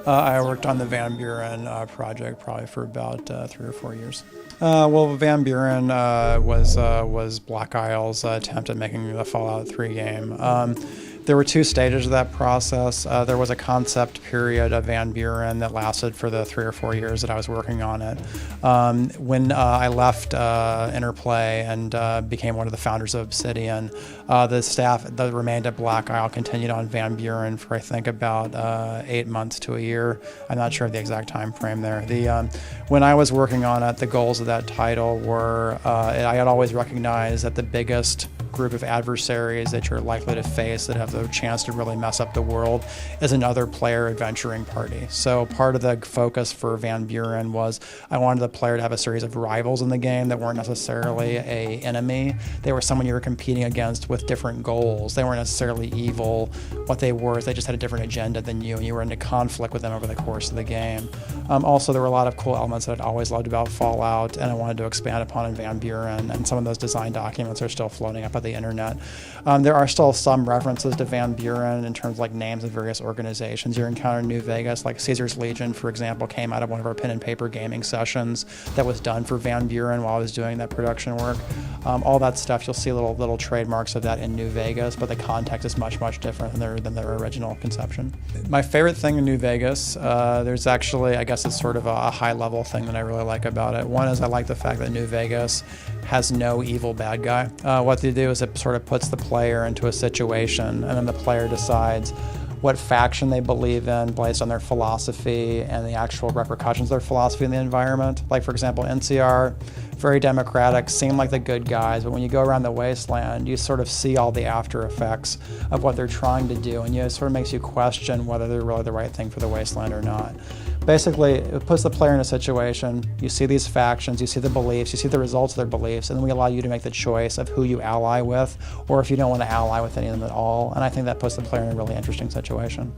I worked on the Van Buren project probably for about 3 or 4 years. Well, Van Buren was Black Isle's attempt at making the Fallout 3 game. There were 2 stages of that process. There was a concept period of Van Buren that lasted for the 3 or 4 years that I was working on it. When I left Interplay and became one of the founders of Obsidian, the staff that remained at Black Isle continued on Van Buren for I think about 8 months to a year. I'm not sure of the exact time frame there. When I was working on it, the goals of that title were I had always recognized that the biggest group of adversaries that you're likely to face that have the chance to really mess up the world is another player adventuring party. So part of the focus for Van Buren was I wanted the player to have a series of rivals in the game that weren't necessarily an enemy. They were someone you were competing against with different goals. They weren't necessarily evil. What they were is they just had a different agenda than you, and you were into conflict with them over the course of the game. Also, there were a lot of cool elements that I'd always loved about Fallout, and I wanted to expand upon in Van Buren, and some of those design documents are still floating up on the internet. There are still some references to Van Buren in terms of like names of various organizations you encounter in New Vegas, like Caesar's Legion, for example, came out of one of our pen and paper gaming sessions that was done for Van Buren while I was doing that production work. All that stuff, you'll see little trademarks of that in New Vegas, but the context is much different than their original conception. My favorite thing in New Vegas, there's actually, I guess it's sort of a high-level thing that I really like about it. One is I like the fact that New Vegas has no evil bad guy. What they do is it sort of puts the player into a situation, and then the player decides what faction they believe in based on their philosophy and the actual repercussions of their philosophy in the environment. Like, for example, NCR, very democratic, seem like the good guys, but when you go around the wasteland, you sort of see all the after effects of what they're trying to do, and it sort of makes you question whether they're really the right thing for the wasteland or not. Basically, it puts the player in a situation, you see these factions, you see the beliefs, you see the results of their beliefs, and then we allow you to make the choice of who you ally with, or if you don't want to ally with any of them at all, and I think that puts the player in a really interesting situation.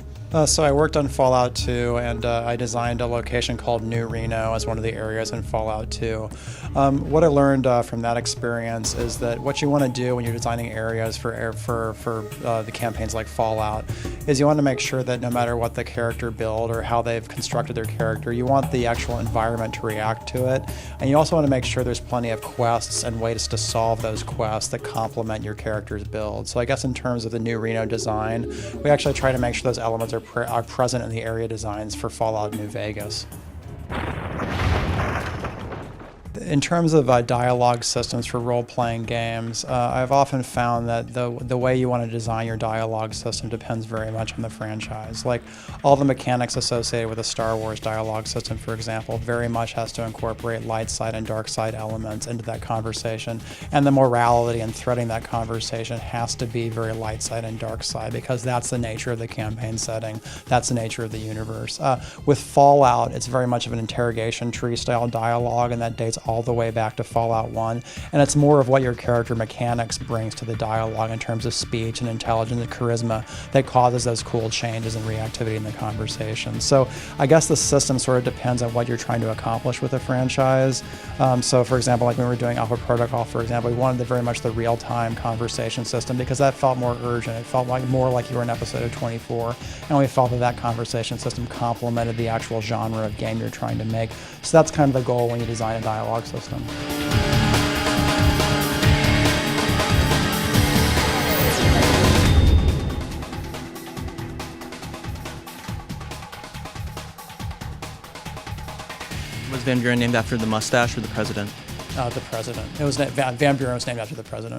So I worked on Fallout 2, and I designed a location called New Reno as one of the areas in Fallout 2. What I learned from that experience is that what you want to do when you're designing areas for the campaigns like Fallout is you want to make sure that no matter what the character build or how they've constructed their character, you want the actual environment to react to it, and you also want to make sure there's plenty of quests and ways to solve those quests that complement your character's build. So I guess in terms of the New Reno design, we actually try to make sure those elements are present in the area designs for Fallout New Vegas. In terms of dialogue systems for role-playing games, I've often found that the way you want to design your dialogue system depends very much on the franchise. Like, all the mechanics associated with a Star Wars dialogue system, for example, very much has to incorporate light side and dark side elements into that conversation, and the morality and threading that conversation has to be very light side and dark side, because that's the nature of the campaign setting, that's the nature of the universe. With Fallout, it's very much of an interrogation tree style dialogue, and that dates all the way back to Fallout 1, and it's more of what your character mechanics brings to the dialogue in terms of speech and intelligence and charisma that causes those cool changes and reactivity in the conversation. So I guess the system sort of depends on what you're trying to accomplish with a franchise. So for example, like when we were doing Alpha Protocol, for example, we wanted very much the real-time conversation system because that felt more urgent. It felt more like you were in episode of 24, and we felt that conversation system complemented the actual genre of game you're trying to make. So that's kind of the goal when you design a dialogue system. Was Van Buren named after the mustache or the president? The president. Van Buren was named after the president.